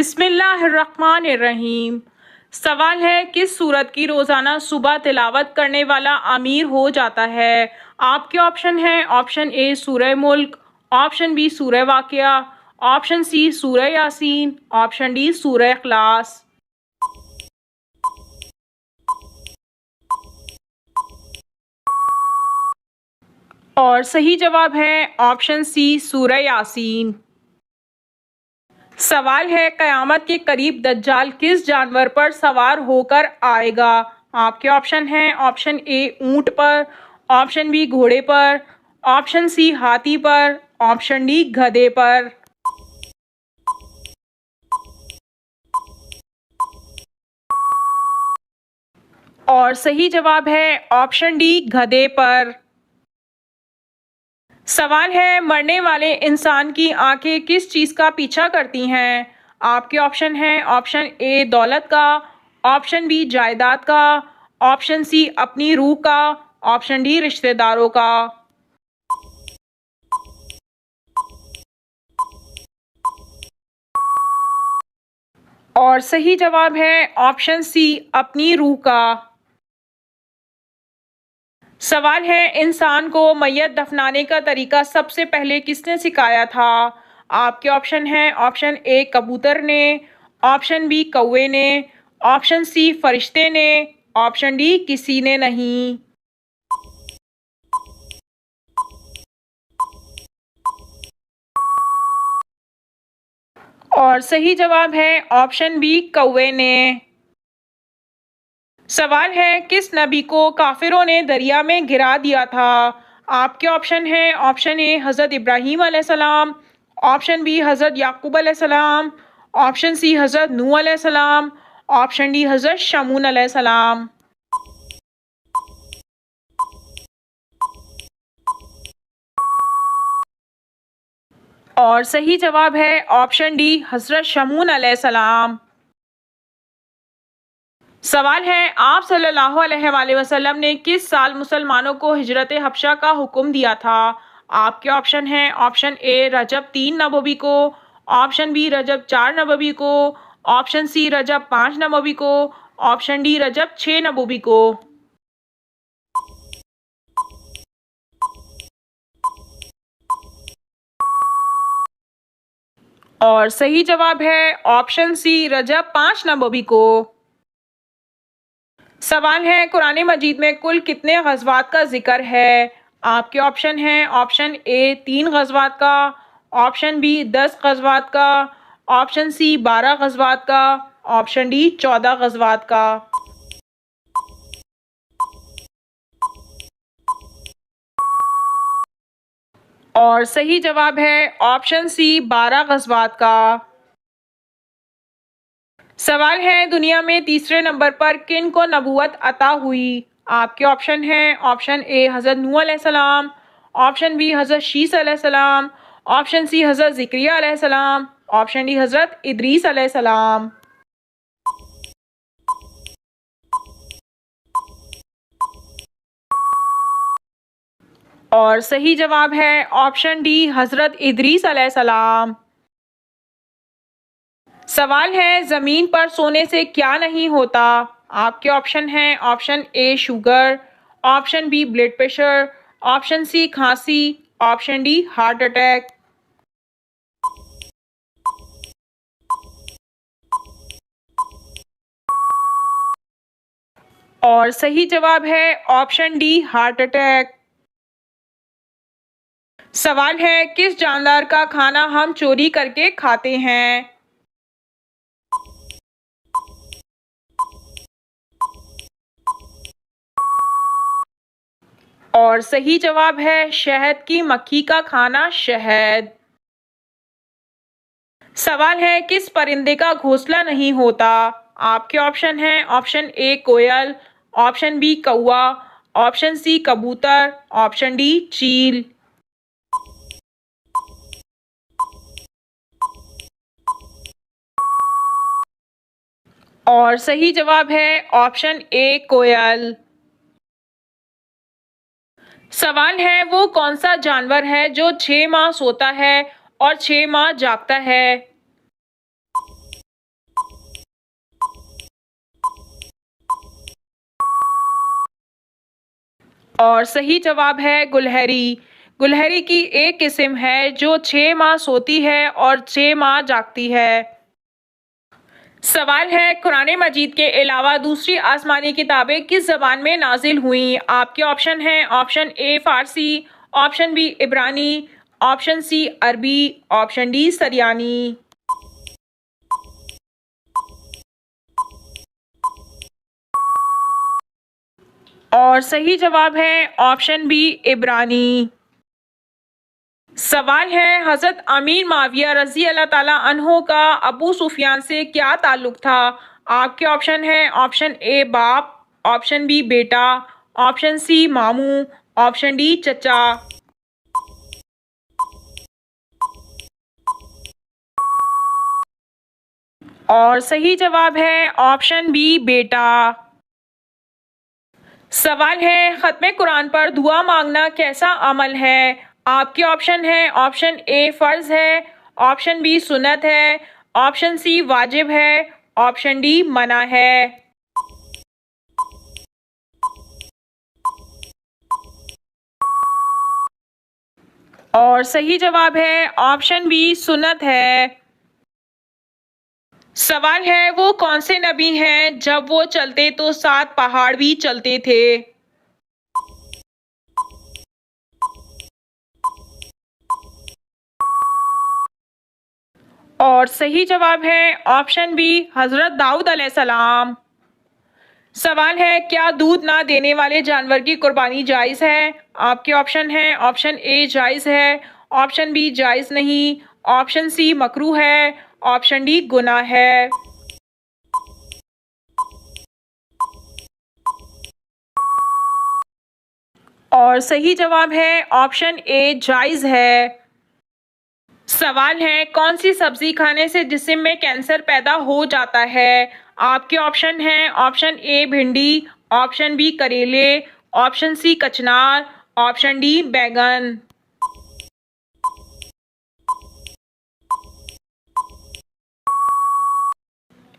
बिस्मिल्लाहिर्रहमानिर्रहीम। सवाल है, किस सूरत की रोज़ाना सुबह तिलावत करने वाला अमीर हो जाता है। आपके ऑप्शन हैं, ऑप्शन ए सूरह मुल्क, ऑप्शन बी सूरह वाक़िया, ऑप्शन सी सूरह यासीन, ऑप्शन डी सूरह इखलास। और सही जवाब है ऑप्शन सी सूरह यासीन। सवाल है, क़यामत के करीब दज्जाल किस जानवर पर सवार होकर आएगा। आपके ऑप्शन हैं, ऑप्शन ए ऊंट पर, ऑप्शन बी घोड़े पर, ऑप्शन सी हाथी पर, ऑप्शन डी गधे पर। और सही जवाब है ऑप्शन डी गधे पर। सवाल है, मरने वाले इंसान की आंखें किस चीज़ का पीछा करती हैं। आपके ऑप्शन हैं, ऑप्शन ए दौलत का, ऑप्शन बी जायदाद का, ऑप्शन सी अपनी रूह का, ऑप्शन डी रिश्तेदारों का। और सही जवाब है ऑप्शन सी अपनी रूह का। सवाल है, इंसान को मैयत दफनाने का तरीका सबसे पहले किसने सिखाया था। आपके ऑप्शन हैं, ऑप्शन ए कबूतर ने, ऑप्शन बी कौवे ने, ऑप्शन सी फरिश्ते ने, ऑप्शन डी किसी ने नहीं। और सही जवाब है ऑप्शन बी कौवे ने। सवाल है, किस नबी को काफिरों ने दरिया में गिरा दिया था। आपके ऑप्शन हैं, ऑप्शन ए हज़रत इब्राहीम अलैहिस्सलाम, ऑप्शन बी हज़रत याकूब अलैहिस्सलाम, ऑप्शन सी हज़रत नूह अलैहिस्सलाम, ऑप्शन डी हज़रत शमून अलैहिस्सलाम। और सही जवाब है ऑप्शन डी हज़रत शमून अलैहिस्सलाम। सवाल है, आप सल्लल्लाहु अलैहि वसल्लम ने किस साल मुसलमानों को हिजरत हबशा का हुक्म दिया था। आपके ऑप्शन हैं, ऑप्शन ए रजब 3 नबवी को, ऑप्शन बी रजब 4 नबवी को, ऑप्शन सी रजब 5 नबवी को, ऑप्शन डी रजब 6 नबवी को। और सही जवाब है ऑप्शन सी रजब 5 नबवी को। सवाल है, कुरान मजीद में कुल कितने गज़वात का जिक्र है। आपके ऑप्शन हैं, ऑप्शन ए 3 गज़वात का, ऑप्शन बी 10 गज़वात का, ऑप्शन सी 12 गज़वात का, ऑप्शन डी 14 गज़वात का। और सही जवाब है ऑप्शन सी 12 गज़वात का। सवाल है, दुनिया में तीसरे नंबर पर किन को नबूवत अता हुई। आपके ऑप्शन हैं, ऑप्शन ए हज़रत नूह अलैहिस्सलाम, ऑप्शन बी हज़रत शीस अलैहिस्सलाम, ऑप्शन सी हज़रत ज़िक्रिया अलैहिस्सलाम, ऑप्शन डी हज़रत इदरीस अलैहिस्सलाम। और सही जवाब है ऑप्शन डी हज़रत इदरीस अलैहिस्सलाम। सवाल है, ज़मीन पर सोने से क्या नहीं होता। आपके ऑप्शन हैं, option A sugar, option B blood pressure, option C खांसी, ऑप्शन डी हार्ट अटैक। और सही जवाब है ऑप्शन डी हार्ट अटैक। सवाल है, किस जानदार का खाना हम चोरी करके खाते हैं। और सही जवाब है शहद की मक्खी का खाना शहद। सवाल है, किस परिंदे का घोंसला नहीं होता। आपके ऑप्शन हैं, ऑप्शन ए कोयल, ऑप्शन बी कौवा, ऑप्शन सी कबूतर, ऑप्शन डी चील। और सही जवाब है ऑप्शन ए कोयल। सवाल है, वो कौन सा जानवर है जो 6 माह सोता है और 6 माह जागता है। और सही जवाब है गुलहरी। गुलहरी की एक किस्म है जो 6 माह सोती है और 6 माह जागती है। सवाल है, कुरान मजीद के अलावा दूसरी आसमानी किताबें किस ज़बान में नाजिल हुई? आपके ऑप्शन हैं, ऑप्शन ए फ़ारसी, ऑप्शन बी इब्रानी, ऑप्शन सी अरबी, ऑप्शन डी सरयानी। और सही जवाब है ऑप्शन बी इब्रानी। सवाल है, हज़रत अमीर माविया रज़ी अल्लाह ताला अन्हो का अबू सुफियान से क्या ताल्लुक था? आपके ऑप्शन है, ऑप्शन ए बाप, ऑप्शन बी बेटा, ऑप्शन सी मामू, ऑप्शन डी चचा। और सही जवाब है ऑप्शन बी बेटा। सवाल है, ख़त्म कुरान पर दुआ मांगना कैसा अमल है? आपके ऑप्शन है, ऑप्शन ए फ़र्ज़ है, ऑप्शन बी सुन्नत है, ऑप्शन सी वाजिब है, ऑप्शन डी मना है। और सही जवाब है ऑप्शन बी सुन्नत है। सवाल है, वो कौन से नबी हैं जब वो चलते तो 7 पहाड़ भी चलते थे? और सही जवाब है ऑप्शन बी हज़रत दाऊद अलैहिस्सलाम। सवाल है, क्या दूध ना देने वाले जानवर की कुर्बानी जायज़ है? आपके ऑप्शन हैं, ऑप्शन ए जायज़ है, ऑप्शन बी जायज़ नहीं, ऑप्शन सी मकरूह है, ऑप्शन डी गुनाह है। और सही जवाब है ऑप्शन ए जायज़ है। सवाल है, कौन सी सब्जी खाने से जिस्म में कैंसर पैदा हो जाता है? आपके ऑप्शन हैं, ऑप्शन ए भिंडी, ऑप्शन बी करेले, ऑप्शन सी कचनार, ऑप्शन डी बैगन।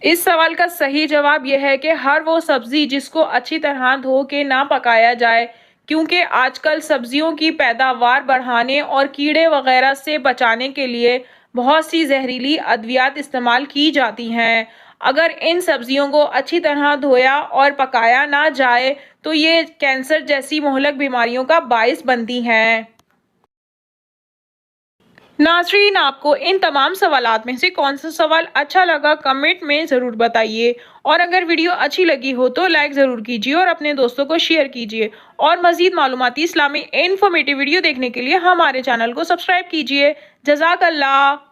इस सवाल का सही जवाब यह है कि हर वो सब्ज़ी जिसको अच्छी तरह धो के ना पकाया जाए, क्योंकि आजकल सब्जियों की पैदावार बढ़ाने और कीड़े वगैरह से बचाने के लिए बहुत सी जहरीली अद्वियात इस्तेमाल की जाती हैं। अगर इन सब्जियों को अच्छी तरह धोया और पकाया ना जाए तो ये कैंसर जैसी मुहलक बीमारियों का बायस बनती हैं। नाज़रीन, आपको इन तमाम सवालात में से कौन सा सवाल अच्छा लगा कमेंट में ज़रूर बताइए, और अगर वीडियो अच्छी लगी हो तो लाइक ज़रूर कीजिए और अपने दोस्तों को शेयर कीजिए, और मज़ीद मालूमाती इस्लामी इन्फॉर्मेटिव वीडियो देखने के लिए हमारे चैनल को सब्सक्राइब कीजिए। जज़ाकल्लाह।